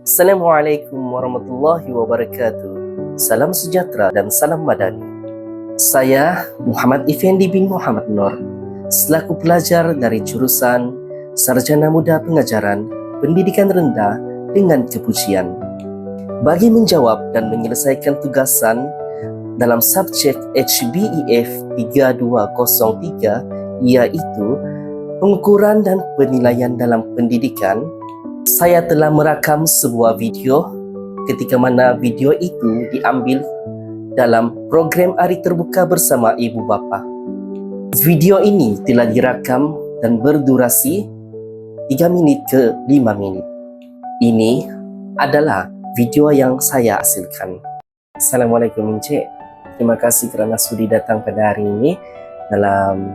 Assalamualaikum warahmatullahi wabarakatuh. Salam sejahtera dan salam madani. Saya Muhammad Effendi bin Muhammad Nur, selaku pelajar dari jurusan Sarjana Muda Pengajaran Pendidikan Rendah dengan Kepujian. Bagi menjawab dan menyelesaikan tugasan dalam subjek HBEF 3203, yaitu pengukuran dan penilaian dalam pendidikan, saya telah merakam sebuah video ketika mana video itu diambil dalam program Hari Terbuka Bersama Ibu Bapa. Video ini telah dirakam dan berdurasi 3 minit ke 5 minit. Ini adalah video yang saya hasilkan. Assalamualaikum Encik. Terima kasih kerana sudi datang pada hari ini dalam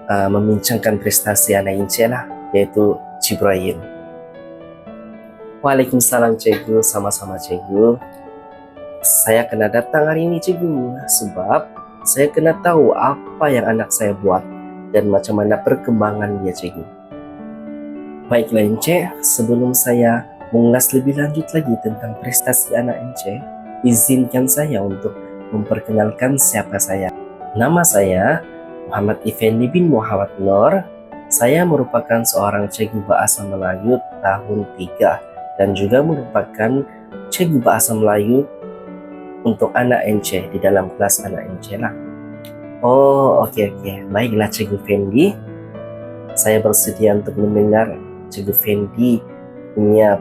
membincangkan prestasi anak Encik lah, iaitu Jibril. Waalaikumsalam Cikgu, sama-sama Cikgu. Saya kena datang hari ini Cikgu sebab saya kena tahu apa yang anak saya buat dan macam mana perkembangan dia Cikgu. Baiklah Encik, sebelum saya mengulas lebih lanjut lagi tentang prestasi anak Encik, izinkan saya untuk memperkenalkan siapa saya. Nama saya Muhammad Effendi bin Muhammad Nur. Saya merupakan seorang cikgu bahasa Melayu tahun 3 dan juga merupakan cikgu bahasa Melayu untuk anak Encik di dalam kelas anak Encik lah. Oh, okey. Baiklah Cikgu Fendi. Saya bersedia untuk mendengar Cikgu Fendi punya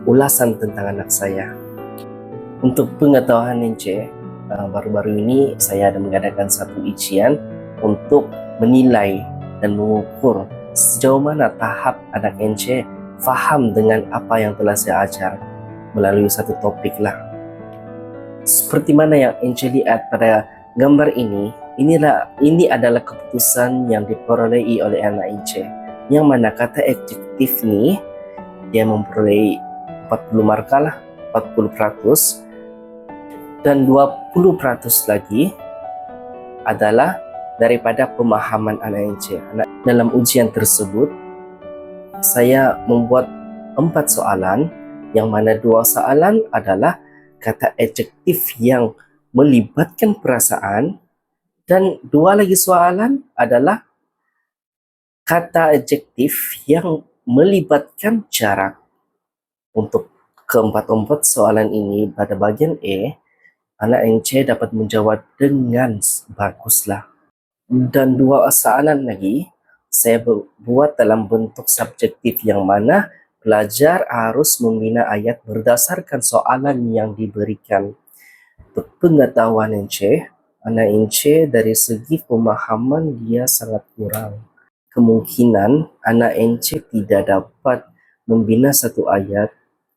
ulasan tentang anak saya. Untuk pengetahuan Encik, baru-baru ini saya ada mengadakan satu ujian untuk menilai dan mengukur sejauh mana tahap anak Encik faham dengan apa yang telah saya ajar melalui satu topik lah. Seperti mana yang Encik lihat pada gambar ini, ini adalah keputusan yang diperolehi oleh anak Encik, yang mana kata adjektif ni dia memperoleh 40 markah lah, 40%, dan 20% lagi adalah daripada pemahaman anak Encik. Dalam ujian tersebut, saya membuat 4 soalan, yang mana 2 soalan adalah kata adjektif yang melibatkan perasaan, dan 2 lagi soalan adalah kata adjektif yang melibatkan jarak. Untuk keempat-empat soalan ini pada bagian A, anak Encik dapat menjawab dengan baguslah. Dan 2 soalan lagi saya buat dalam bentuk subjektif, yang mana pelajar harus membina ayat berdasarkan soalan yang diberikan. Untuk pengetahuan Encik, anak Encik dari segi pemahaman dia sangat kurang. Kemungkinan anak Encik tidak dapat membina satu ayat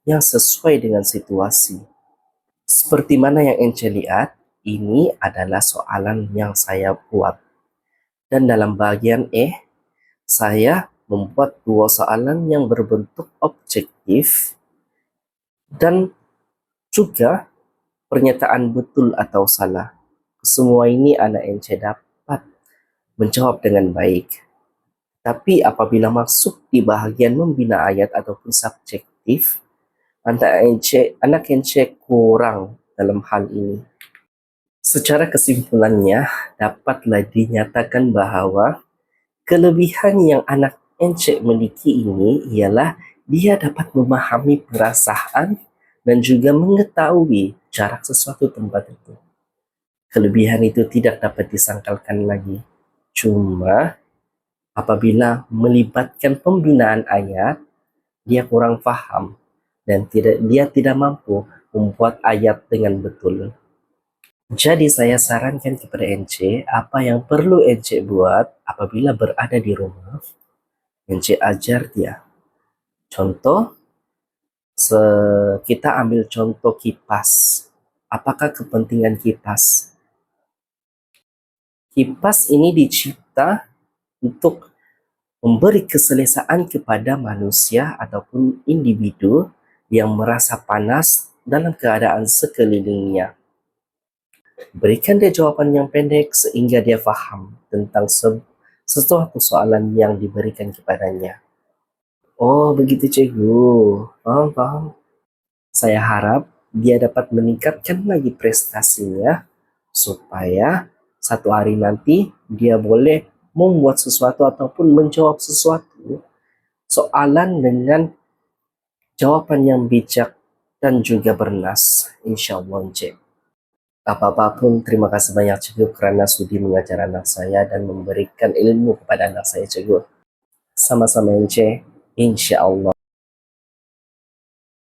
yang sesuai dengan situasi. Seperti mana yang Encik lihat, ini adalah soalan yang saya buat. Dan dalam bagian E, saya membuat 2 soalan yang berbentuk objektif dan juga pernyataan betul atau salah. Semua ini anak Encik dapat menjawab dengan baik. Tapi apabila masuk di bahagian membina ayat ataupun subjektif, anak Encik kurang dalam hal ini. Secara kesimpulannya, dapatlah dinyatakan bahawa kelebihan yang anak Encik miliki ini ialah dia dapat memahami perasaan dan juga mengetahui jarak sesuatu tempat itu. Kelebihan itu tidak dapat disangkalkan lagi. Cuma apabila melibatkan pembinaan ayat, dia kurang faham dan dia tidak mampu membuat ayat dengan betul. Jadi saya sarankan kepada Encik, apa yang perlu Encik buat apabila berada di rumah, Encik ajar dia. Contoh, kita ambil contoh kipas. Apakah kepentingan kipas? Kipas ini dicipta untuk memberi keselesaan kepada manusia ataupun individu yang merasa panas dalam keadaan sekelilingnya. Berikan dia jawapan yang pendek sehingga dia faham tentang sesuatu soalan yang diberikan kepadanya. Oh, begitu Cikgu. Faham. Saya harap dia dapat meningkatkan lagi prestasinya supaya satu hari nanti dia boleh membuat sesuatu ataupun menjawab sesuatu soalan dengan jawaban yang bijak dan juga bernas, insyaallah Encik. Apa-apapun, terima kasih banyak cikgu kerana sudi mengajar anak saya dan memberikan ilmu kepada anak saya cikgu. Sama-sama Encik, insyaallah.